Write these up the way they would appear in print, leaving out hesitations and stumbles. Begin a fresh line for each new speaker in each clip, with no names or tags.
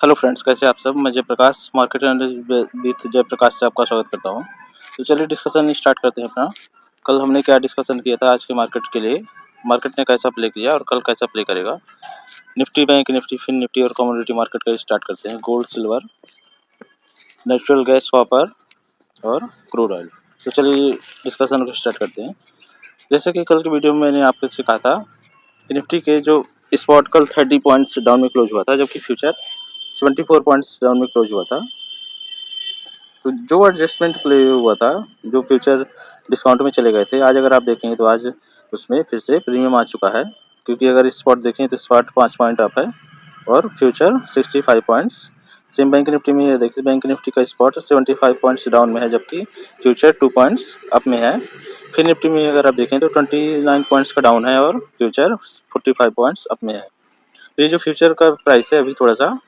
Hello friends, कैसे आप सब। मैं Jayaprakash, market analyst with Jayaprakash से आपका स्वागत करता हूं। तो चलिए डिस्कशन स्टार्ट करते हैं अपना। कल हमने क्या डिस्कशन किया था आज के मार्केट के लिए, मार्केट ने कैसा प्ले किया और कल कैसा प्ले करेगा। Nifty, bank Nifty, fin Nifty और कमोडिटी मार्केट का स्टार्ट करते हैं। Gold, silver, natural gas, copper और क्रूड ऑयल। तो चलिए डिस्कशन को स्टार्ट करते हैं। जैसे कि कल के वीडियो में मैंने आपको सिखाया था कि निफ्टी के जो स्पॉट कल 30 पॉइंट्स डाउन में क्लोज हुआ था, जबकि फ्यूचर 74 पॉइंट्स डाउन में क्लोज हुआ था। तो जो एडजस्टमेंट प्ले हुआ था, जो फ्यूचर डिस्काउंट में चले गए थे, आज अगर आप देखेंगे तो आज उसमें फिर से प्रीमियम आ चुका है। क्योंकि अगर स्पॉट देखें तो स्पॉट 5 पॉइंट अप है और future 65 points. Same bank Nifty में ये देखिए, बैंक निफ्टी का स्पॉट 75 पॉइंट्स डाउन में है, जबकि फ्यूचर 2 पॉइंट्स अप में है। फिर निफ्टी में अगर आप देखें तो 29 पॉइंट्स का डाउन है और फ्यूचर 45 पॉइंट्स अप में है। तो ये जो फ्यूचर का प्राइस है, अभी थोड़ा सा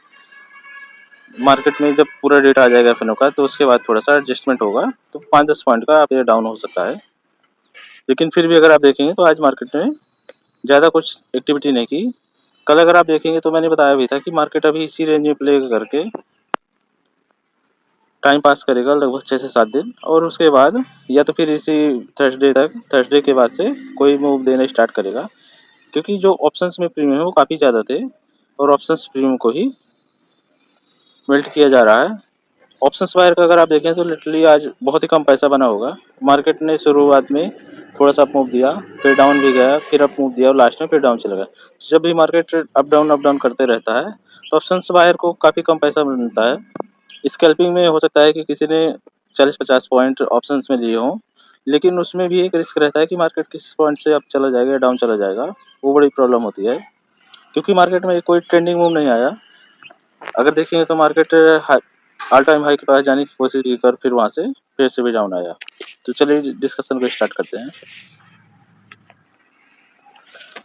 मार्केट में जब पूरा डेटा आ जाएगा फिनो का, तो उसके बाद थोड़ा सा एडजस्टमेंट होगा, तो 5-10 पॉइंट का आप ये डाउन हो सकता है। लेकिन फिर भी अगर आप देखेंगे तो आज मार्केट ने ज़्यादा कुछ एक्टिविटी नहीं की। कल अगर आप देखेंगे तो मैंने बताया भी था कि मार्केट अभी इसी रेंज में प्ले करके टाइम पास करेगा लगभग 6 से 7 दिन, और उसके बाद या तो फिर इसी थर्सडे के बाद से कोई मूव देना स्टार्ट करेगा। क्योंकि जो ऑप्शंस में प्रीमियम है वो काफ़ी ज़्यादा थे और ऑप्शंस प्रीमियम को ही मेल्ट किया जा रहा है। ऑप्शंस बायर का अगर आप देखें तो लिटरली आज बहुत ही कम पैसा बना होगा। मार्केट ने शुरुआत में थोड़ा सा अप मूव दिया, फिर डाउन भी गया, फिर अप मूव दिया और लास्ट में फिर डाउन चला गया। जब भी मार्केट अप डाउन करते रहता है तो ऑप्शंस बायर को काफ़ी कम पैसा मिलता है। स्कैल्पिंग में हो सकता है कि किसी ने 40-50 पॉइंट ऑप्शंस में लिए हों, लेकिन उसमें भी एक रिस्क रहता है कि मार्केट किस पॉइंट से अप चला जाएगा या डाउन चला जाएगा। वो बड़ी प्रॉब्लम होती है, क्योंकि मार्केट में कोई ट्रेंडिंग मूव नहीं आया। अगर देखेंगे तो मार्केट ऑल टाइम हाई के पास जाने की कोशिश की कर फिर वहां से फिर से भी डाउन आया। तो चलिए डिस्कशन को स्टार्ट करते हैं।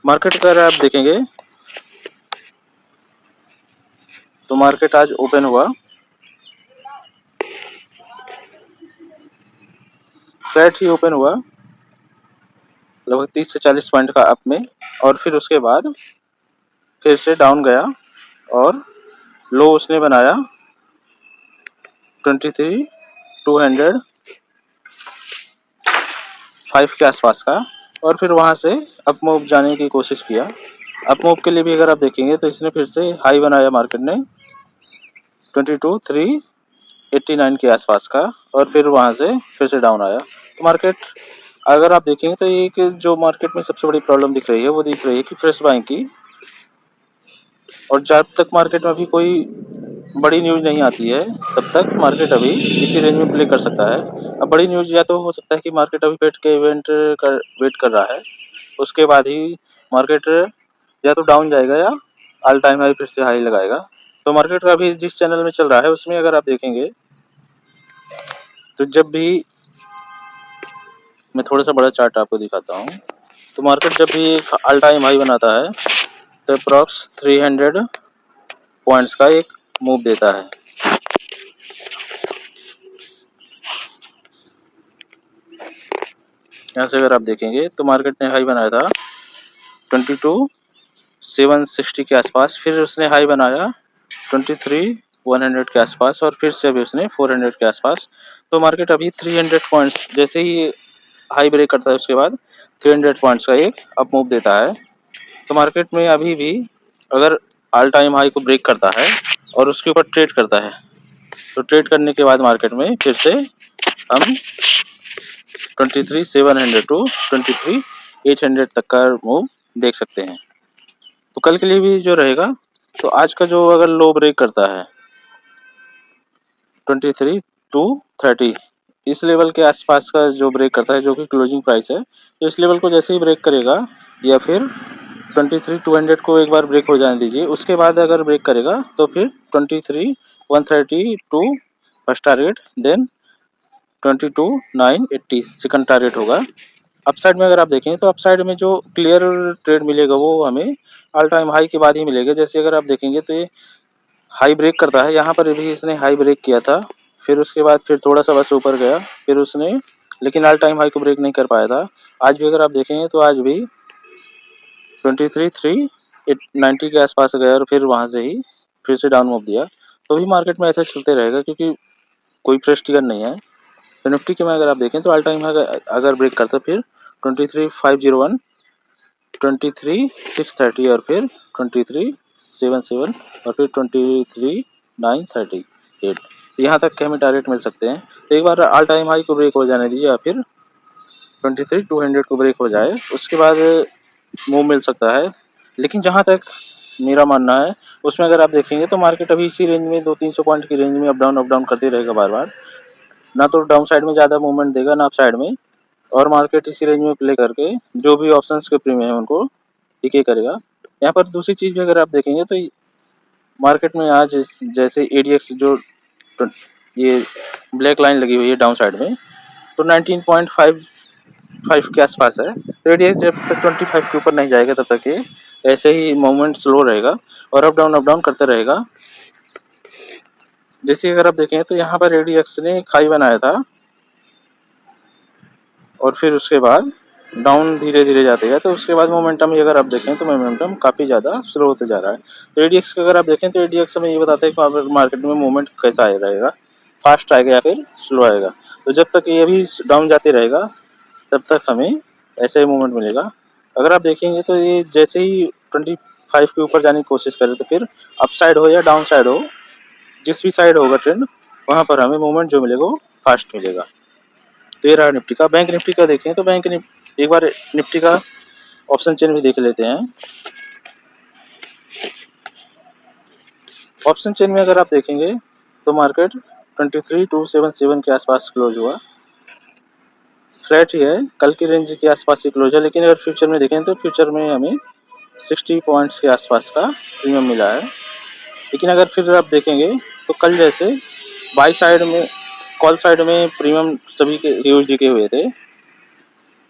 मार्केट का अगर आप देखेंगे तो मार्केट आज ओपन हुआ फ्लैट ही ओपन हुआ लगभग 30 से 40 पॉइंट का अप में, और फिर उसके बाद फिर से डाउन गया और लो उसने बनाया 23,205 के आसपास का, और फिर वहां से अप मूव जाने की कोशिश किया। अप मूव के लिए भी अगर आप देखेंगे तो इसने फिर से हाई बनाया मार्केट ने 22,389 के आसपास का, और फिर वहां से फिर से डाउन आया। तो मार्केट अगर आप देखेंगे तो एक जो मार्केट में सबसे बड़ी प्रॉब्लम दिख रही है वो दिख रही है कि फ्रेश बाइंग की, और जब तक मार्केट में अभी कोई बड़ी न्यूज नहीं आती है तब तक मार्केट अभी इसी रेंज में प्ले कर सकता है। अब बड़ी न्यूज या तो हो सकता है कि मार्केट अभी पेट के इवेंट कर वेट कर रहा है, उसके बाद ही मार्केट या तो डाउन जाएगा या ऑल टाइम हाई फिर से हाई लगाएगा। तो मार्केट का अभी जिस चैनल में चल रहा है उसमें अगर आप देखेंगे तो जब भी मैं थोड़ा सा बड़ा चार्ट आपको दिखाता हूँ, तो मार्केट जब भी एक ऑल टाइम हाई बनाता है तो अप्रॉक्स 300 पॉइंट्स का एक मूव देता है। यहाँ से अगर आप देखेंगे तो मार्केट ने हाई बनाया था 22,760 के आसपास, फिर उसने हाई बनाया 23,100 के आसपास, और फिर से अभी उसने 400 के आसपास। तो मार्केट अभी 300 पॉइंट्स जैसे ही हाई ब्रेक करता है उसके बाद 300 पॉइंट्स का एक अप मूव देता है। तो मार्केट में अभी भी अगर ऑल टाइम हाई को ब्रेक करता है और उसके ऊपर ट्रेड करता है, तो ट्रेड करने के बाद मार्केट में फिर से हम 23,700 टू 23,800 तक का मूव देख सकते हैं। तो कल के लिए भी जो रहेगा, तो आज का जो अगर लो ब्रेक करता है 23,230, इस लेवल के आसपास का जो ब्रेक करता है, जो कि क्लोजिंग प्राइस है, तो इस लेवल को जैसे ही ब्रेक करेगा या फिर 23,200 को एक बार ब्रेक हो जाने दीजिए, उसके बाद अगर ब्रेक करेगा तो फिर 23,132 first target, then 22,980 second target होगा। अपसाइड में अगर आप देखें तो अपसाइड में जो क्लियर ट्रेड मिलेगा वो हमें ऑल टाइम हाई के बाद ही मिलेगा। जैसे अगर आप देखेंगे तो ये हाई ब्रेक करता है, यहाँ पर भी इसने हाई ब्रेक किया था, फिर उसके बाद फिर थोड़ा सा बस ऊपर गया, फिर उसने लेकिन ऑल टाइम हाई को ब्रेक नहीं कर पाया था। आज भी अगर आप देखेंगे तो आज भी 23,390 के आसपास गया और फिर वहाँ से ही फिर से डाउन मूव दिया, तो भी मार्केट में ऐसा चलते रहेगा क्योंकि कोई फ्रेश ट्रिगर नहीं है। तो निफ्टी के में अगर आप देखें तो ऑल टाइम अगर ब्रेक करता है फिर 23,501, 23,630 और फिर 23,777 और फिर 23,938, यहाँ तक के हमें टारगेट मिल सकते हैं। तो एक बार ऑल टाइम हाई को ब्रेक हो जाने दीजिए या फिर 23,200 को ब्रेक हो जाए, उसके बाद मूव मिल सकता है। लेकिन जहाँ तक मेरा मानना है उसमें अगर आप देखेंगे तो मार्केट अभी इसी रेंज में 200-300 पॉइंट की रेंज में अप डाउन करते रहेगा बार बार, ना तो डाउन साइड में ज़्यादा मूवमेंट देगा ना अप साइड में, और मार्केट इसी रेंज में प्ले करके जो भी ऑप्शंस के प्रीमियम है उनको डीके करेगा। यहाँ पर दूसरी चीज़ भी अगर आप देखेंगे तो मार्केट में आज जैसे एडीएक्स जो ये ब्लैक लाइन लगी हुई है डाउन साइड में, तो 19.55 के आसपास है। तो एडीएक्स जब तक 25 के ऊपर नहीं जाएगा तब तक ये ऐसे ही मूवमेंट स्लो रहेगा और अप डाउन करते रहेगा। जैसे अगर आप देखें तो यहाँ पर एडीएक्स ने खाई बनाया था और फिर उसके बाद डाउन धीरे धीरे जाते गए, तो उसके बाद मोमेंटम ही अगर आप देखें तो मोमेंटम काफ़ी ज़्यादा स्लो होते जा रहा है। तो एडीएक्स का अगर आप देखें तो एडीएक्स हमें ये बताता है कि मार्केट में मूवमेंट कैसा रहेगा, फास्ट आएगा या फिर स्लो आएगा। तो जब तक ये भी डाउन जाते रहेगा तब तक हमें ऐसा ही मूवमेंट मिलेगा। अगर आप देखेंगे तो ये जैसे ही 25 के ऊपर जाने की कोशिश करें तो फिर अप साइड हो या डाउन साइड हो, जिस भी साइड होगा ट्रेंड वहाँ पर हमें मूवमेंट जो मिलेगा वो फास्ट मिलेगा। तो ये रहा निफ्टी का। बैंक निफ्टी का देखें तो बैंक निफ्टी एक बार निफ्टी का ऑप्शन चेन भी देख लेते हैं। ऑप्शन चेन में अगर आप देखेंगे तो मार्केट 23,277 के आसपास क्लोज हुआ, फ्लैट ही है, कल की रेंज के आसपास ही क्लोज है। लेकिन अगर फ्यूचर में देखें तो फ्यूचर में हमें 60 पॉइंट्स के आसपास का प्रीमियम मिला है। लेकिन अगर फिर आप देखेंगे तो कल जैसे बाई साइड में कॉल साइड में प्रीमियम सभी के ह्यूज दिखे हुए थे,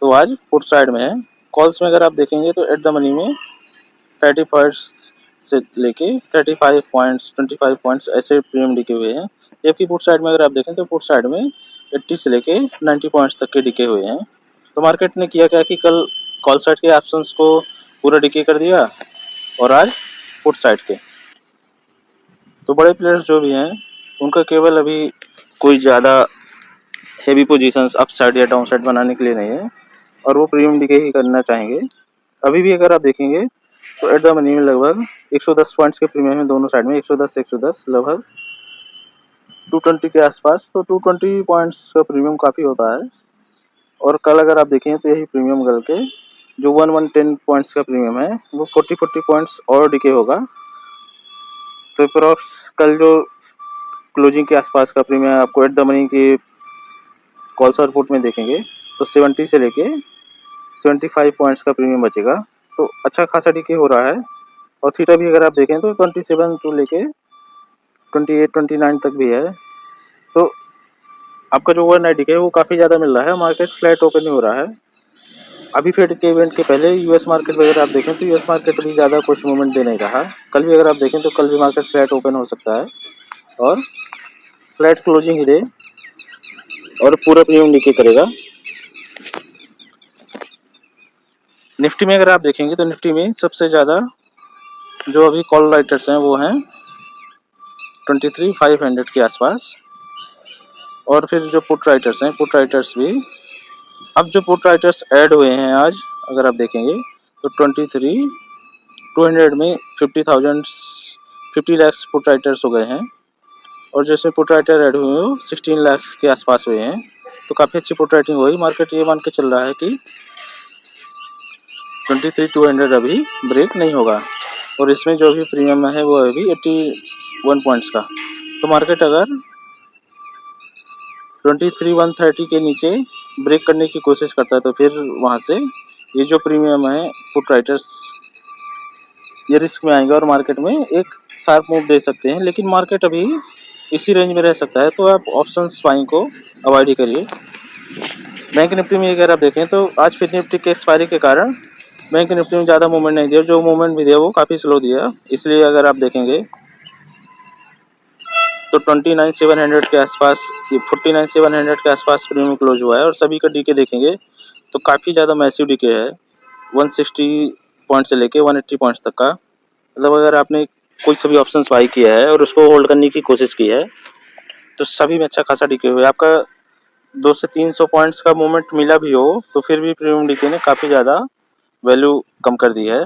तो आज पुट साइड में है। कॉल्स में अगर आप देखेंगे तो एट द मनी में 30 पॉइंट्स से लेके 35 पॉइंट्स 25 पॉइंट्स ऐसे प्रीमियम दिखे हुए हैं। जबकि पुट साइड में अगर आप देखें तो पुट साइड में 80 से लेके 90 पॉइंट्स तक के डिके हुए हैं। तो मार्केट ने किया क्या कि कल कॉल साइड के ऑप्शंस को पूरा डिके कर दिया और आज पुट साइड के। तो बड़े प्लेयर्स जो भी हैं उनका केवल अभी कोई ज़्यादा हेवी पोजीशंस अप साइड या डाउन साइड बनाने के लिए नहीं है, और वो प्रीमियम डिके ही करना चाहेंगे। अभी भी अगर आप देखेंगे तो एट द मनी में लगभग 110 पॉइंट्स के प्रीमियम है दोनों साइड में, 110 लगभग 220 के आसपास। तो 220 पॉइंट्स का प्रीमियम काफ़ी होता है। और कल अगर आप देखें तो यही प्रीमियम कल के जो 110 पॉइंट्स का प्रीमियम है वो 40 पॉइंट्स और डिके होगा। तो अप्रॉक्स कल जो क्लोजिंग के आसपास का प्रीमियम आपको एट द मनी की कॉल्स और पुट में देखेंगे तो 70 से लेके 75 पॉइंट्स का प्रीमियम बचेगा। तो अच्छा खासा डिके हो रहा है। और थीटा भी अगर आप देखें तो 27 टू लेके 28-29 तक भी है। तो आपका जो ओवरनाइट डिके है वो काफ़ी ज़्यादा मिल रहा है। मार्केट फ्लैट ओपन ही हो रहा है। अभी फेड के इवेंट के पहले यूएस मार्केट में अगर आप देखें तो यूएस मार्केट भी ज़्यादा कुछ मूवमेंट दे नहीं रहा। कल भी अगर आप देखें तो कल भी मार्केट फ्लैट ओपन हो सकता है और फ्लैट क्लोजिंग ही दे और पूरा प्रीमियम डिके करेगा। निफ्टी में अगर आप देखेंगे तो निफ्टी में सबसे ज़्यादा जो अभी कॉल राइटर्स हैं वो हैं 23,500 के आसपास। और फिर जो पुट राइटर्स हैं, पुट राइटर्स भी अब जो पुट राइटर्स ऐड हुए हैं आज अगर आप देखेंगे तो 23,200 में 50 लाख पुट राइटर्स हो गए हैं। और जैसे पुट राइटर ऐड हुए हो 16 लाख के आसपास हुए हैं। तो काफ़ी अच्छी पुट राइटिंग हुई। मार्केट ये मान के चल रहा है कि 23,200 अभी ब्रेक नहीं होगा। और इसमें जो भी प्रीमियम है वो अभी 81 पॉइंट्स का। तो मार्केट अगर 23,130 के नीचे ब्रेक करने की कोशिश करता है तो फिर वहाँ से ये जो प्रीमियम है पुट राइटर्स ये रिस्क में आएंगे और मार्केट में एक शार्प मूव दे सकते हैं। लेकिन मार्केट अभी इसी रेंज में रह सकता है, तो आप ऑप्शंस बाइंग को अवॉइड ही करिए। बैंक निफ्टी में अगर आप देखें तो आज फिर निफ्टी के एक्सपायरी के कारण बैंक निफ्टी में ज़्यादा मूवमेंट नहीं दिया, जो मूवमेंट भी दिया वो काफ़ी स्लो दिया। इसलिए अगर आप देखेंगे तो 29,700 के आसपास 49,700 के आसपास प्रीमियम क्लोज हुआ है। और सभी का डीके देखेंगे तो काफ़ी ज़्यादा मैसिव डीके है, 160 पॉइंट से लेके 180 पॉइंट्स तक का। मतलब अगर आपने कोई सभी ऑप्शंस बाई किया है और उसको होल्ड करने की कोशिश की है, तो सभी में अच्छा खासा डीके हुआ है। आपका 200 से 300 पॉइंट्स का मूवमेंट मिला भी हो तो फिर भी प्रीमियम डीके ने काफ़ी ज़्यादा वैल्यू कम कर दी है।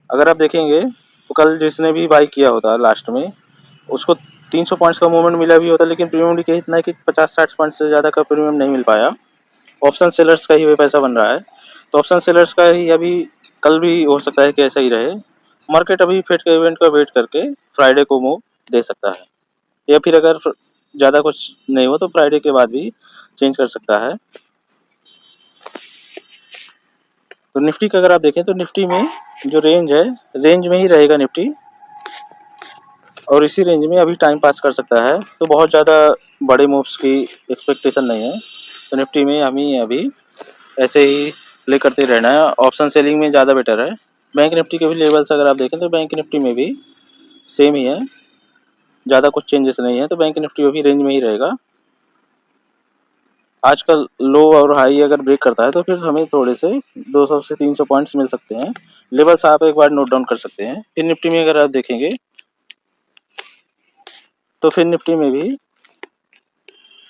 अगर आप देखेंगे तो कल जिसने भी बाई किया होता लास्ट में, उसको 300 पॉइंट्स का मूवमेंट मिला भी होता, लेकिन प्रीमियम डीके इतना है कि 50-60 पॉइंट से ज़्यादा का प्रीमियम नहीं मिल पाया। ऑप्शन सेलर्स का ही वही पैसा बन रहा है, तो ऑप्शन सेलर्स का ही अभी कल भी हो सकता है कि ऐसा ही रहे। मार्केट अभी फेड के इवेंट का वेट करके फ्राइडे को मूव दे सकता है, या फिर अगर ज़्यादा कुछ नहीं हो तो फ्राइडे के बाद भी चेंज कर सकता है। तो निफ्टी का अगर आप देखें तो निफ्टी में जो रेंज है, रेंज में ही रहेगा निफ्टी, और इसी रेंज में अभी टाइम पास कर सकता है, तो बहुत ज़्यादा बड़े मूव्स की एक्सपेक्टेशन नहीं है। तो निफ्टी में हमें अभी ऐसे ही प्ले करते रहना है, ऑप्शन सेलिंग में ज़्यादा बेटर है। बैंक निफ्टी के भी लेवल्स अगर आप देखें तो बैंक निफ्टी में भी सेम ही है, ज़्यादा कुछ चेंजेस नहीं है, तो बैंक निफ्टी भी रेंज में ही रहेगा। आजकल लो और हाई अगर ब्रेक करता है तो फिर हमें थोड़े से 200 से 300 पॉइंट्स मिल सकते हैं, लेवल्स आप एक बार नोट डाउन कर सकते हैं। फिर निफ्टी में अगर आप देखेंगे तो फिर निफ्टी में भी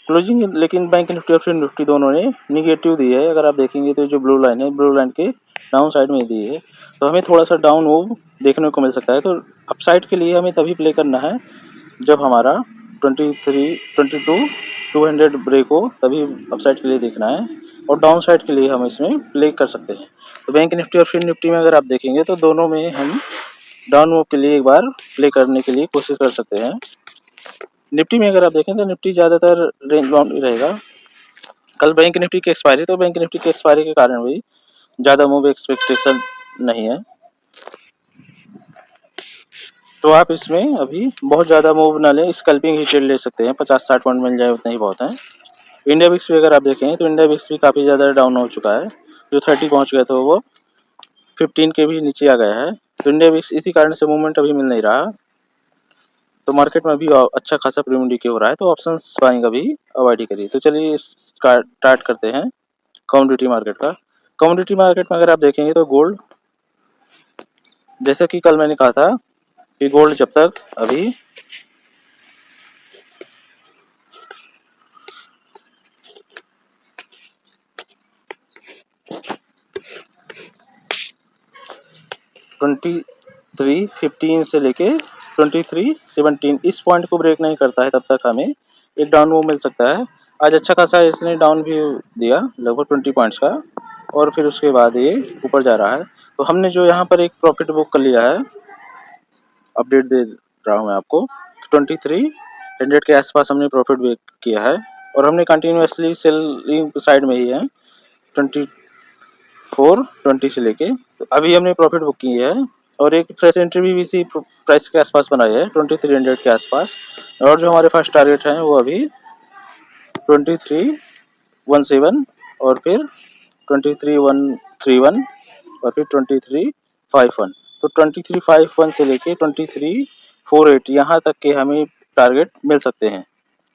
क्लोजिंग, लेकिन बैंक निफ्टी और फिर निफ्टी दोनों ने निगेटिव दी है। अगर आप देखेंगे तो जो ब्लू लाइन है, ब्लू लाइन के डाउन साइड में दी है, तो हमें थोड़ा सा डाउन मूव देखने को मिल सकता है। तो अपसाइड के लिए हमें तभी प्ले करना है जब हमारा 22 200 ब्रेक हो, तभी अपसाइड के लिए देखना है, और डाउन साइड के लिए हम इसमें प्ले कर सकते हैं। तो बैंक निफ्टी और फिर निफ्टी में अगर आप देखेंगे तो दोनों में हम डाउन मूव के लिए एक बार प्ले करने के लिए कोशिश कर सकते हैं। निफ्टी में अगर आप देखें तो निफ्टी ज़्यादातर रेंज बाउंड ही रहेगा। कल बैंक निफ्टी की एक्सपायरी, तो बैंक निफ्टी की एक्सपायरी के कारण भी ज़्यादा मूव एक्सपेक्टेशन नहीं है, तो आप इसमें अभी बहुत ज़्यादा मूव ना लें, स्कैल्पिंग ही ट्रेड ले सकते हैं। 50-60 पॉइंट मिल जाए उतने ही बहुत हैं। इंडिया विक्स भी अगर आप देखें तो इंडिया विक्स भी काफ़ी ज़्यादा डाउन हो चुका है, जो 30 पहुंच गया था वो 15 के भी नीचे आ गया है। तो इंडिया विक्स इसी कारण से मूवमेंट अभी मिल नहीं रहा, तो मार्केट में अभी अच्छा खासा प्रीमियम डीके हो रहा है, तो ऑप्शंस बाइंग अभी अवॉइड ही करिए। तो चलिए स्टार्ट करते हैं कमोडिटी मार्केट का। कमोडिटी मार्केट में अगर आप देखेंगे तो गोल्ड, जैसे कि कल मैंने कहा था कि गोल्ड जब तक अभी 2315 से लेके 2317 इस पॉइंट को ब्रेक नहीं करता है, तब तक हमें एक डाउन मूव मिल सकता है। आज अच्छा खासा इसने डाउन भी दिया लगभग 20 पॉइंट्स का, और फिर उसके बाद ये ऊपर जा रहा है। तो हमने जो यहाँ पर एक प्रॉफिट बुक कर लिया है, अपडेट दे रहा हूँ मैं आपको, 2300 के आसपास हमने प्रॉफिट बुक किया है, और हमने कंटिन्यूसली सेलिंग साइड में ही है 2420 से लेके। तो अभी हमने प्रॉफिट बुक की है, और एक फ्रेश एंट्री भी इसी प्राइस के आसपास बनाई है 2300 के आसपास, और जो हमारे फर्स्ट टारगेट है वो अभी 2317, और फिर 23131, और फिर 2351। तो 2351 से लेके 2348 यहाँ तक के हमें टारगेट मिल सकते हैं,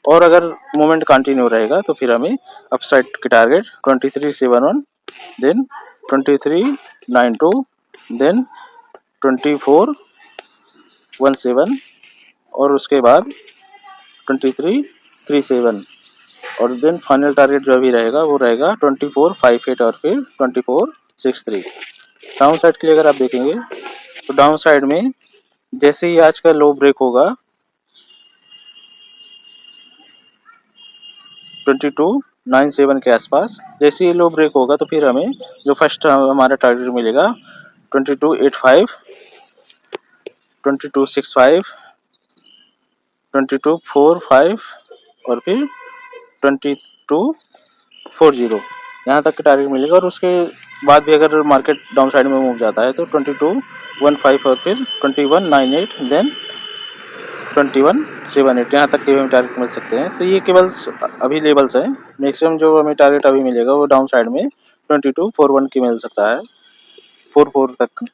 और अगर मोमेंट कंटिन्यू रहेगा तो फिर हमें अपसाइड के टारगेट 2371, देन 2392, देन 2417, और उसके बाद 2337, और देन फाइनल टारगेट जो अभी रहेगा वो रहेगा 2458, और फिर 2463। डाउन साइड के लिए अगर आप देखेंगे तो डाउन साइड में जैसे ही आज का लो ब्रेक होगा 2297 के आसपास, जैसे ही लो ब्रेक होगा तो फिर हमें जो फर्स्ट हमारा टारगेट मिलेगा 2285, 2265, 2245, और फिर 2240 यहाँ तक का टारगेट मिलेगा। और उसके बाद भी अगर मार्केट डाउन साइड में मूव जाता है तो 2215, और फिर 2198, देन 2178 यहाँ तक के हमें टारगेट मिल सकते हैं। तो ये केवल अभी लेवल्स हैं, मैक्सिमम जो हमें टारगेट अभी मिलेगा वो डाउन साइड में 2241 की मिल सकता है, 44 तक।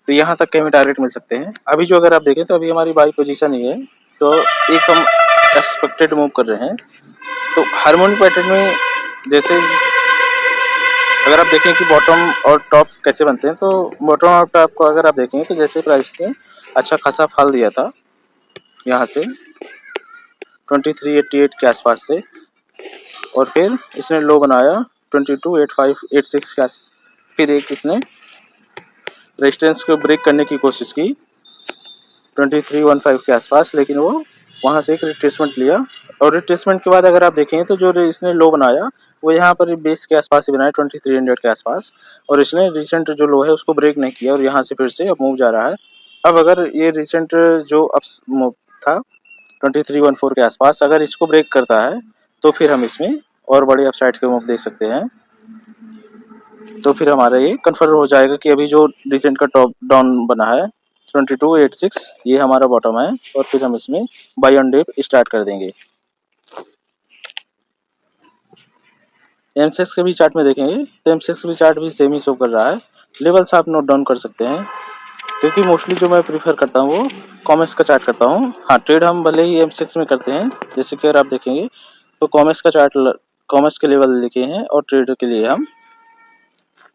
तो यहाँ तक के हमें टारगेट मिल सकते हैं। अभी जो अगर आप देखें तो अभी हमारी बाई पोजीशन ही है, तो एक हम एक्सपेक्टेड मूव कर रहे हैं। तो हार्मोनिक पैटर्न में जैसे अगर आप देखें कि बॉटम और टॉप कैसे बनते हैं, तो बॉटम और टॉप को अगर आप देखेंगे तो जैसे प्राइस ने अच्छा खासा फॉल दिया था यहाँ से 2388 के आसपास से, और फिर इसने लो बनाया 228586 के आस। फिर एक इसने रेजिस्टेंस को ब्रेक करने की कोशिश की 2315 के आसपास, लेकिन वो वहाँ से एक रिट्रेसमेंट लिया, और रिट्रेसमेंट के बाद अगर आप देखें तो जो इसने लो बनाया वो यहाँ पर बेस के आसपास ही बनाया 2300 के आसपास, और इसने रिसेंट जो लो है उसको ब्रेक नहीं किया और यहाँ से फिर से अब मूव जा रहा है। अब अगर ये रिसेंट जो मूव था 2314 के आसपास, अगर इसको ब्रेक करता है तो फिर हम इसमें और बड़े अपसाइड के मूव देख सकते हैं। तो फिर हमारा ये कन्फर्म हो जाएगा कि अभी जो रिसेंट का टॉप डाउन बना है 2286 ये हमारा बॉटम है, और फिर हम इसमें बाय ऑन डिप स्टार्ट कर देंगे। एमसेक्स के भी चार्ट में देखेंगे तो एमसेक्स का भी चार्ट भी सेम ही शो कर रहा है। लेवल्स आप नोट डाउन कर सकते हैं, क्योंकि मोस्टली जो मैं प्रीफर करता हूँ वो कॉमेक्स का चार्ट करता हूँ। हाँ, ट्रेड हम भले ही एमसेक्स में करते हैं, जैसे कि अगर आप देखेंगे तो कॉमेक्स का चार्ट, कॉमेक्स के लेवल लिखे हैं, और ट्रेड के लिए हम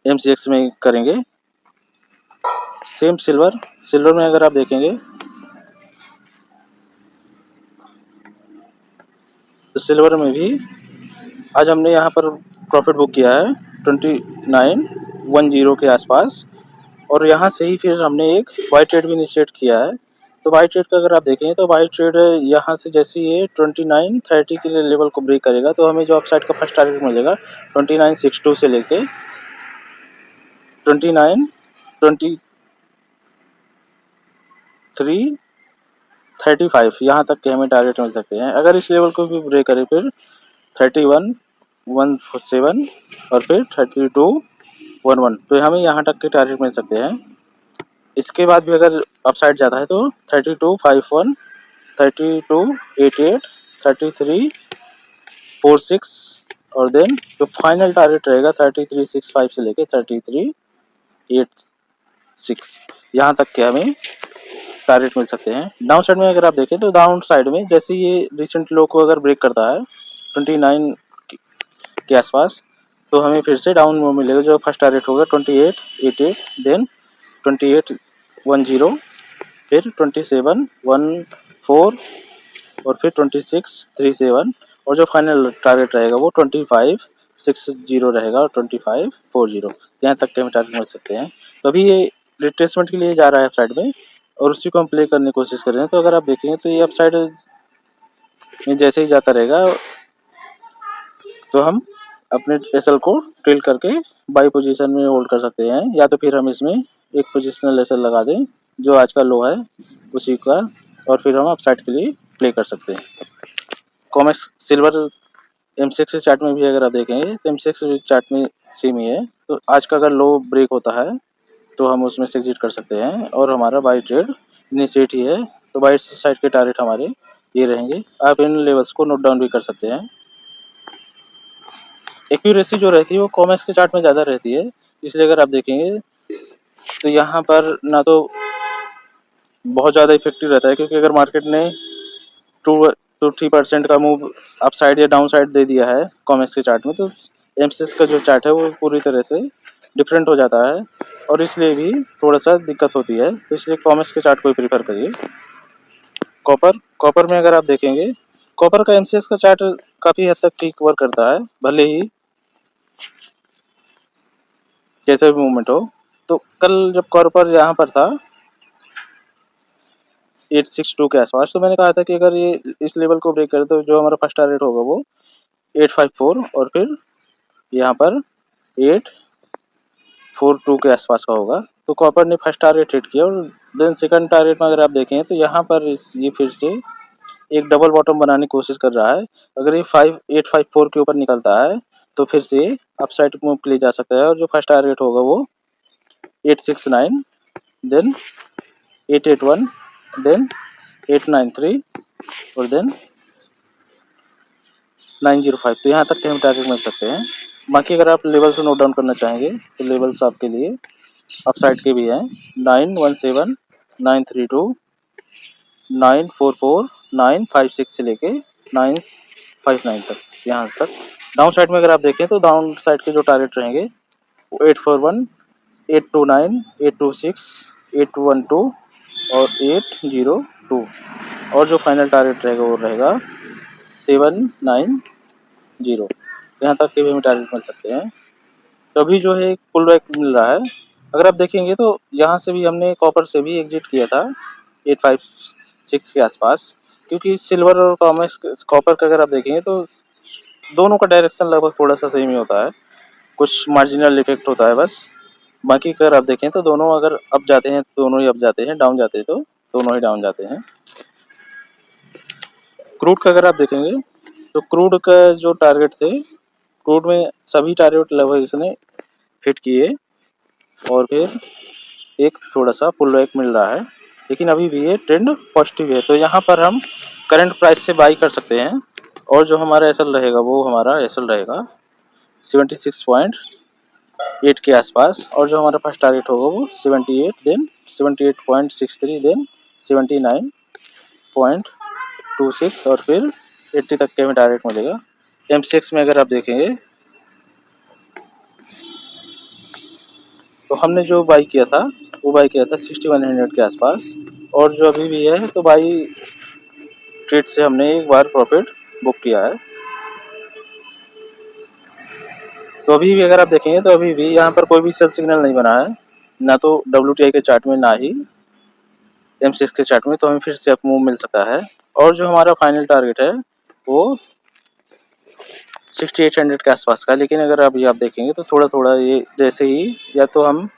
एमसीएक्स में करेंगे। सेम सिल्वर में अगर आप देखेंगे तो सिल्वर में भी आज हमने यहाँ पर प्रॉफिट बुक किया है 2910 के आसपास, और यहाँ से ही फिर हमने एक वाइट ट्रेड भी इनिशिएट किया है। तो वाइट ट्रेड का अगर आप देखें तो वाइट ट्रेड यहाँ से जैसे ये 2930 के लेवल को ब्रेक करेगा तो हमें जो अपसाइड का फर्स्ट टारगेट मिलेगा 2962 से लेके 2935 यहाँ तक के हमें टारगेट मिल सकते हैं। अगर इस लेवल को भी ब्रेक करे फिर 3117 और फिर 3211, तो हमें यहाँ तक के टारगेट मिल सकते हैं। इसके बाद भी अगर अपसाइड जाता है तो 3251, 3288, 3346, और देन जो फाइनल टारगेट रहेगा 3365 से लेके 3386 यहाँ तक के हमें टारगेट मिल सकते हैं। डाउन साइड में अगर आप देखें तो डाउन साइड में जैसे ये रिसेंट लो को अगर ब्रेक करता है 29 के आसपास, तो हमें फिर से डाउन मूव मिलेगा। जो फर्स्ट टारगेट होगा 2888, देन 2810, फिर 2714, और फिर 2637, और जो फाइनल टारगेट रहेगा वो 2560 रहेगा और 2540, यहाँ तक के हम टारगेट मिल सकते हैं। तो अभी ये रिट्रेसमेंट के लिए जा रहा है अपसाइड में, और उसी को हम प्ले करने की कोशिश कर रहे हैं। तो अगर आप देखेंगे तो ये अपसाइड में जैसे ही जाता रहेगा तो हम अपने एसएल को ट्रेल करके बाई पोजीशन में होल्ड कर सकते हैं, या तो फिर हम इसमें एक पोजिशनल एसएल लगा दें जो आज का लो है उसी का, और फिर हम अपसाइड के लिए प्ले कर सकते हैं। कॉमेक्स सिल्वर एमसीएक्स चार्ट में भी अगर आप देखेंगे तो एमसीएक्स चार्ट में सेम ही है। तो आज का अगर लो ब्रेक होता है तो हम उसमें से एग्जिट कर सकते हैं, और हमारा बाई ट्रेड इनिशिएट ही है। तो बाई साइड के टारगेट हमारे ये रहेंगे। आप इन लेवल्स को नोट डाउन भी कर सकते हैं। एक्यूरेसी जो रहती है वो कॉमेक्स के चार्ट में ज़्यादा रहती है, इसलिए अगर आप देखेंगे तो यहाँ पर ना तो बहुत ज़्यादा इफेक्टिव रहता है, क्योंकि अगर मार्केट ने 2-3% का मूव अप साइड या डाउन साइड दे दिया है कॉमेक्स के चार्ट में, तो एमसीएक्स का जो चार्ट है वो पूरी तरह से डिफरेंट हो जाता है, और इसलिए भी थोड़ा सा दिक्कत होती है। तो इसलिए कॉमेक्स के चार्ट को ही प्रीफर करिए। कॉपर में अगर आप देखेंगे कॉपर का एमसीएक्स का चार्ट काफ़ी हद तक ठीक वर्क करता है, भले ही कैसे भी मूवमेंट हो। तो कल जब कॉपर यहाँ पर था 862 के आसपास, तो मैंने कहा था कि अगर ये इस लेवल को ब्रेक करे तो जो हमारा फर्स्ट टारगेट होगा वो 854, और फिर यहाँ पर 842 के आसपास का होगा। तो कॉपर ने फर्स्ट टारगेट हिट किया, और देन सेकंड टारगेट में अगर आप देखें तो यहाँ पर ये फिर से एक डबल बॉटम बनाने की कोशिश कर रहा है। अगर ये 854 के ऊपर निकलता है तो फिर से अपसाइड मूव के लिए जा सकता है, और जो फर्स्ट टारगेट होगा वो 869, देन 881, देन 893, और देन 905। तो यहाँ तक के हम टारगेट मिल सकते हैं। बाकी अगर आप लेवल्स नोट डाउन करना चाहेंगे तो लेवल्स आपके लिए अपसाइड के भी हैं 917, 932, 944, 956 से लेके 959 तक, यहाँ तक। डाउन साइड में अगर आप देखें तो डाउन साइड के जो टारगेट रहेंगे 841, 829, 826, 812 और 802, और जो फाइनल टारगेट रहेगा वो रहेगा 790। यहाँ तक के भी हमें टारगेट मिल सकते हैं। तो अभी जो है पुल बैक मिल रहा है। अगर आप देखेंगे तो यहाँ से भी हमने कॉपर से भी एग्जिट किया था 856 के आसपास, क्योंकि सिल्वर और कॉपर का अगर आप देखेंगे तो दोनों का डायरेक्शन लगभग थोड़ा सा सेम ही होता है, कुछ मार्जिनल इफेक्ट होता है बस। बाकी अगर आप देखें तो दोनों अगर अप जाते हैं तो दोनों ही अप जाते हैं, डाउन जाते हैं तो दोनों ही डाउन जाते हैं। क्रूड का अगर आप देखेंगे तो क्रूड का जो टारगेट थे, क्रूड में सभी टारगेट लगभग इसने हिट किए और फिर एक थोड़ा सा पुल बैक मिल रहा है, लेकिन अभी भी ये ट्रेंड पॉजिटिव है। तो यहाँ पर हम करंट प्राइस से बाई कर सकते हैं, और जो हमारा एसएल रहेगा वो हमारा एसएल रहेगा 76.8 के आसपास, और जो हमारा फर्स्ट टारगेट होगा वो 78, देन 78.63, देन 79.26 और फिर 80 तक के हमें टारगेट मिलेगा। M6 में अगर आप देखेंगे तो हमने जो बाई किया था वो बाई किया था 6100 के आसपास, और जो अभी भी है तो बाई ट्रेड से हमने एक बार प्रॉफिट बुक किया है। तो अभी भी अगर आप देखेंगे तो अभी भी यहाँ पर कोई भी सेल सिग्नल नहीं बना है, ना तो WTI के चार्ट में ना ही M6 के चार्ट में, तो हमें फिर से अप मूव मिल सकता है। और जो हमारा फाइनल टारगेट है वो 6800 के आसपास का, लेकिन अगर अभी आप देखेंगे तो थोड़ा थोड़ा ये जैसे ही या तो हम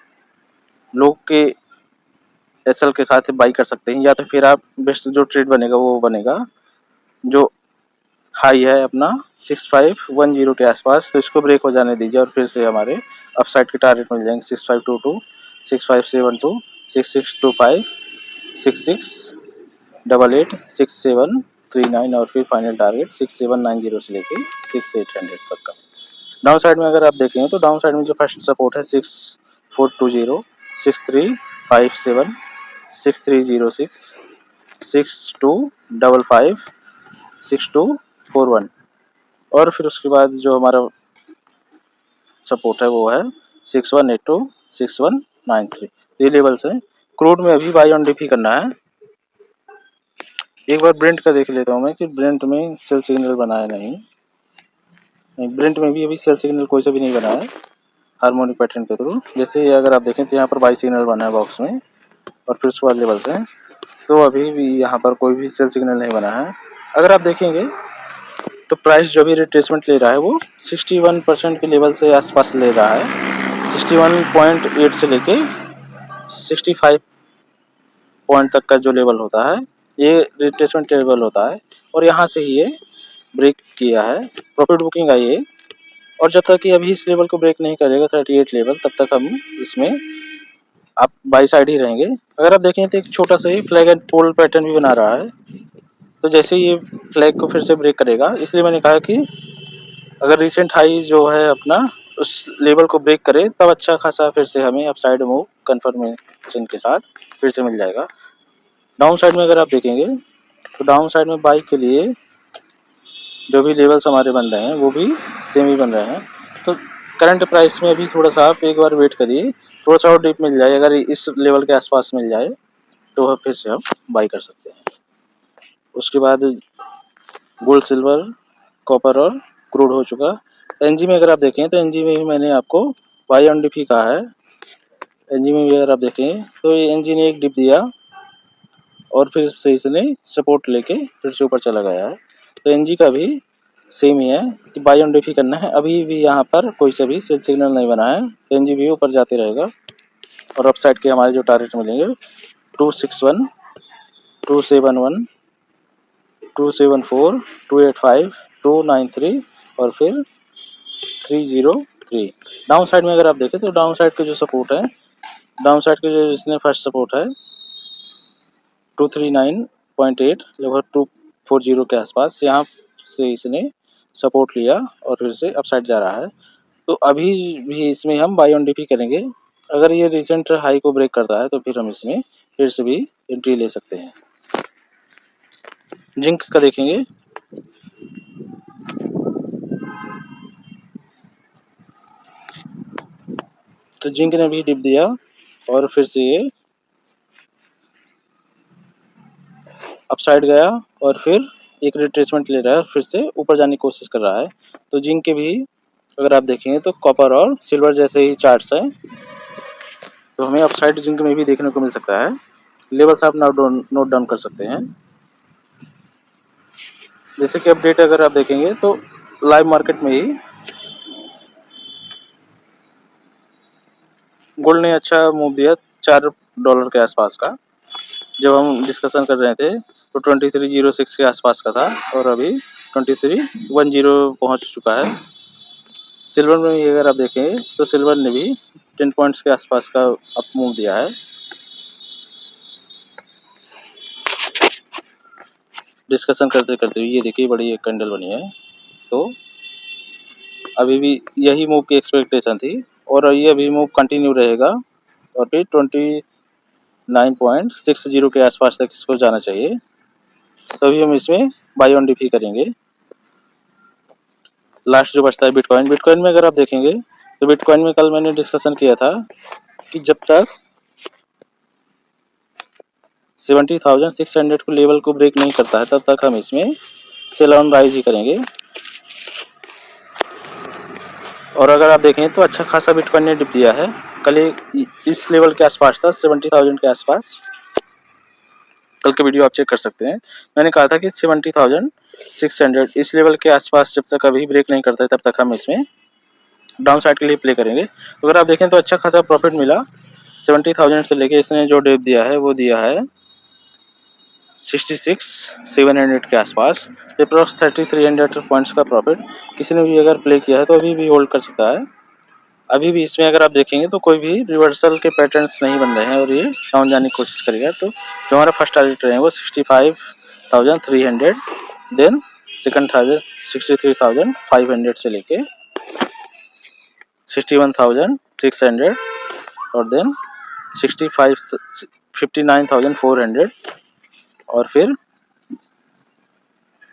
लोग के एसएल के साथ बाई कर सकते हैं, या तो फिर आप बेस्ट जो ट्रेड बनेगा वो बनेगा जो हाई है अपना 6510 के आसपास, तो इसको ब्रेक हो जाने दीजिए और फिर से हमारे अपसाइड के टारगेट मिल जाएंगे 6522, 6572, 6625, 6688, 6739 और फिर फाइनल टारगेट 6790 से लेके 6800 तक का। डाउन साइड में अगर आप देखेंगे तो डाउन साइड में जो फर्स्ट सपोर्ट है 6420, 6357, 6306, 6255, 6241, और फिर उसके बाद जो हमारा सपोर्ट है वो है 6182, 6193। ये लेवल्स हैं। क्रूड में अभी बाई ऑन डिप करना है। एक बार ब्रेंट का देख लेता हूँ मैं कि ब्रेंट में सेल सिग्नल बना है नहीं ब्रेंट में भी अभी सेल सिग्नल कोई सा भी नहीं बना है हार्मोनिक पैटर्न के थ्रू। जैसे अगर आप देखें तो यहाँ पर बाई सिग्नल बना है बॉक्स में, और फिर उसके बाद लेवल्स हैं, तो अभी भी यहाँ पर कोई भी सेल सिग्नल नहीं बना है। अगर आप देखेंगे तो प्राइस जो भी रिट्रेसमेंट ले रहा है वो 61% के लेवल से आसपास ले रहा है, 61.8 से लेके 65 पॉइंट तक का जो लेवल होता है ये रिट्रेसमेंट लेवल होता है, और यहाँ से ही ये ब्रेक किया है, प्रॉफिट बुकिंग आई है। और जब तक कि अभी इस लेवल को ब्रेक नहीं करेगा 38 लेवल, तब तक हम इसमें आप बाई साइड ही रहेंगे। अगर आप देखें तो एक छोटा सा ही फ्लैग एंड पोल पैटर्न भी बना रहा है, तो जैसे ये फ्लैग को फिर से ब्रेक करेगा, इसलिए मैंने कहा कि अगर रिसेंट हाई जो है अपना उस लेवल को ब्रेक करे तब अच्छा खासा फिर से हमें अपसाइड मूव कंफर्मेशन के साथ फिर से मिल जाएगा। डाउन साइड में अगर आप देखेंगे तो डाउन साइड में बाई के लिए जो भी लेवल्स हमारे बन रहे हैं वो भी सेम ही बन रहे हैं। तो करंट प्राइस में अभी थोड़ा सा आप एक बार वेट करिए, थोड़ा सा और डीप मिल जाए, अगर इस लेवल के आसपास मिल जाए तो फिर से हम बाई कर सकते हैं। उसके बाद गोल्ड, सिल्वर, कॉपर और क्रूड हो चुका। एनजी में अगर आप देखें तो एनजी में भी मैंने आपको बाई ऑन डिप ही कहा है। एनजी में भी अगर आप देखें तो ये एनजी ने एक डिप दिया और फिर से इसने सपोर्ट लेके फिर से ऊपर चला गया है। तो एनजी का भी सेम ही है कि बाई ऑन डिप ही करना है। अभी भी यहाँ पर कोई सा भी सेल सिग्नल नहीं बना है, तो एनजी भी ऊपर जाते रहेगा, और अप साइड के हमारे जो टारगेट मिलेंगे 261, 271, 274, 285, 293 और फिर 303। डाउन साइड में अगर आप देखें तो डाउन साइड के जो सपोर्ट है, डाउन साइड के जो इसने फर्स्ट सपोर्ट है 239.8 लगभग 240 के आसपास, यहाँ से इसने सपोर्ट लिया और फिर से अपसाइड जा रहा है। तो अभी भी इसमें हम बाई ऑन डिप ही करेंगे। अगर ये रिसेंट हाई को ब्रेक करता है तो फिर हम इसमें फिर से भी एंट्री ले सकते हैं। जिंक का देखेंगे तो जिंक ने भी डिप दिया और फिर से ये अपसाइड गया और फिर एक रिट्रेसमेंट ले रहा है, फिर से ऊपर जाने की कोशिश कर रहा है। तो जिंक के भी अगर आप देखेंगे तो कॉपर और सिल्वर जैसे ही चार्ट्स हैं, तो हमें अपसाइड जिंक में भी देखने को मिल सकता है। लेवल्स आप नोट डाउन कर सकते हैं। जैसे कि अपडेट अगर आप देखेंगे तो लाइव मार्केट में ही गोल्ड ने अच्छा मूव दिया $4 के आसपास का। जब हम डिस्कशन कर रहे थे तो 2306 के आसपास का था और अभी 2310 पहुंच चुका है। सिल्वर में भी अगर आप देखें तो सिल्वर ने भी 10 पॉइंट्स के आसपास का अप मूव दिया है। डिस्कशन करते करते ये देखिए बड़ी एक कैंडल बनी है। तो अभी भी यही मूव की एक्सपेक्टेशन थी और ये अभी मूव कंटिन्यू रहेगा और फिर 29.60 के आसपास तक इसको जाना चाहिए, तभी हम इसमें बाई ऑन डिप ही करेंगे। लास्ट जो बचता है बिटकॉइन। बिटकॉइन में अगर आप देखेंगे तो बिटकॉइन में कल मैंने डिस्कशन किया था कि जब तक 70,600 को लेवल को ब्रेक नहीं करता है तब तक हम इसमें सेल ऑन राइज ही करेंगे। और अगर आप देखें तो अच्छा खासा बिटकॉइन ने डिप दिया है। कल इस लेवल के आसपास था 70,000 के आसपास। कल के वीडियो आप चेक कर सकते हैं। मैंने कहा था कि 70,600 इस लेवल के आसपास जब तक अभी ब्रेक नहीं करता है तब तक हम इसमें डाउन साइड के लिए प्ले करेंगे। तो अगर आप देखें तो अच्छा खासा प्रॉफिट मिला। 70,000 से लेके इसने जो डिप दिया है वो दिया है 66,700 के आसपास। अप्रॉक्स 3,300 पॉइंट्स का प्रॉफिट किसी ने भी अगर प्ले किया है तो अभी भी होल्ड कर सकता है। अभी भी इसमें अगर आप देखेंगे तो कोई भी रिवर्सल के पैटर्न्स नहीं बन रहे हैं और ये डाउन जाने की कोशिश करेगा। तो जो हमारा फर्स्ट टारगेट है वो 65,300, देन सेकंड टारगेट 63,500 से लेके 61,600 और देन 59,400 और फिर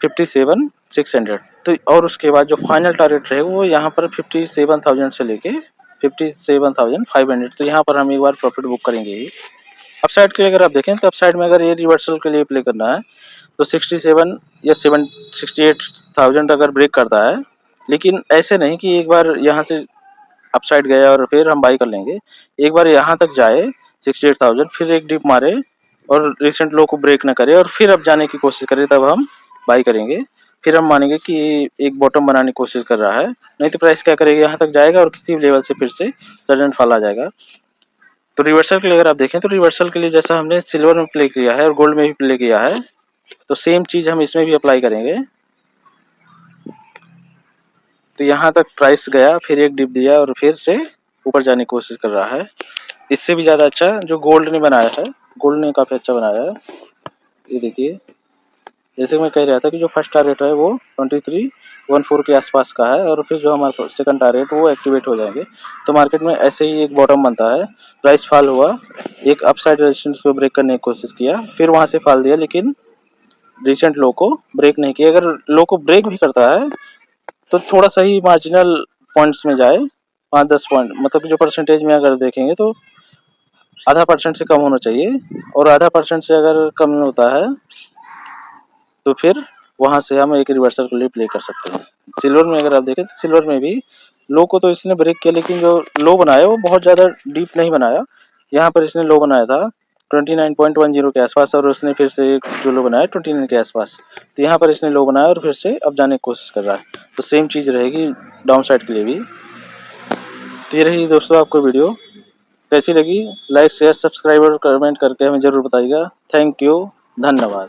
57,600। तो और उसके बाद जो फाइनल टारगेट रहेगा वो यहाँ पर 57,000 से लेके 57,500। तो यहाँ पर हम एक बार प्रॉफिट बुक करेंगे ही। अपसाइड के लिए अगर आप देखें तो अपसाइड में अगर ये रिवर्सल के लिए प्ले करना है तो 67 या 68,000 अगर ब्रेक करता है, लेकिन ऐसे नहीं कि एक बार यहाँ से अपसाइड गया और फिर हम बाई कर लेंगे। एक बार यहाँ तक जाए 68,000, फिर एक डिप मारे और रिसेंट लो को ब्रेक ना करे और फिर अब जाने की कोशिश करे, तब हम बाई करेंगे। फिर हम मानेंगे कि एक बॉटम बनाने की कोशिश कर रहा है। नहीं तो प्राइस क्या करेगा, यहाँ तक जाएगा और किसी लेवल से फिर से सडन फॉल आ जाएगा। तो रिवर्सल के लिए अगर आप देखें तो रिवर्सल के लिए जैसा हमने सिल्वर में प्ले किया है और गोल्ड में भी प्ले किया है, तो सेम चीज़ हम इसमें भी अप्लाई करेंगे। तो यहाँ तक प्राइस गया, फिर एक डिप दिया और फिर से ऊपर जाने की कोशिश कर रहा है। इससे भी ज़्यादा अच्छा जो गोल्ड ने बनाया है, गोल्ड ने काफ़ी अच्छा बनाया है। ये देखिए, जैसे मैं कह रहा था कि जो फर्स्ट टारगेट है वो 2314 के आसपास का है और फिर जो हमारा सेकंड टारगेट वो एक्टिवेट हो जाएंगे। तो मार्केट में ऐसे ही एक बॉटम बनता है। प्राइस फॉल हुआ, एक अपसाइड रेजिस्टेंस को ब्रेक करने की कोशिश किया, फिर वहाँ से फॉल दिया, लेकिन रिसेंट लो को ब्रेक नहीं किया। अगर लो को ब्रेक भी करता है तो थोड़ा सा ही मार्जिनल पॉइंट्स में जाए, 5-10 पॉइंट, मतलब जो परसेंटेज में अगर देखेंगे तो आधा % से कम होना चाहिए। और आधा % से अगर कम होता है तो फिर वहाँ से हम एक रिवर्सल के लिए प्ले कर सकते हैं। सिल्वर में अगर आप देखें तो सिल्वर में भी लो को तो इसने ब्रेक किया, लेकिन जो लो बनाया वो बहुत ज़्यादा डीप नहीं बनाया। यहाँ पर इसने लो बनाया था 29.10 के आसपास और उसने फिर से जो लो बनाया 29 के आसपास। तो यहाँ पर इसने लो बनाया और फिर से अब जाने की कोशिश कर रहा है। तो सेम चीज़ रहेगी डाउन साइड के लिए भी। तो ये रही दोस्तों आपको वीडियो कैसी लगी, लाइक शेयर सब्सक्राइब और कमेंट करके हमें ज़रूर बताइएगा। थैंक यू, धन्यवाद।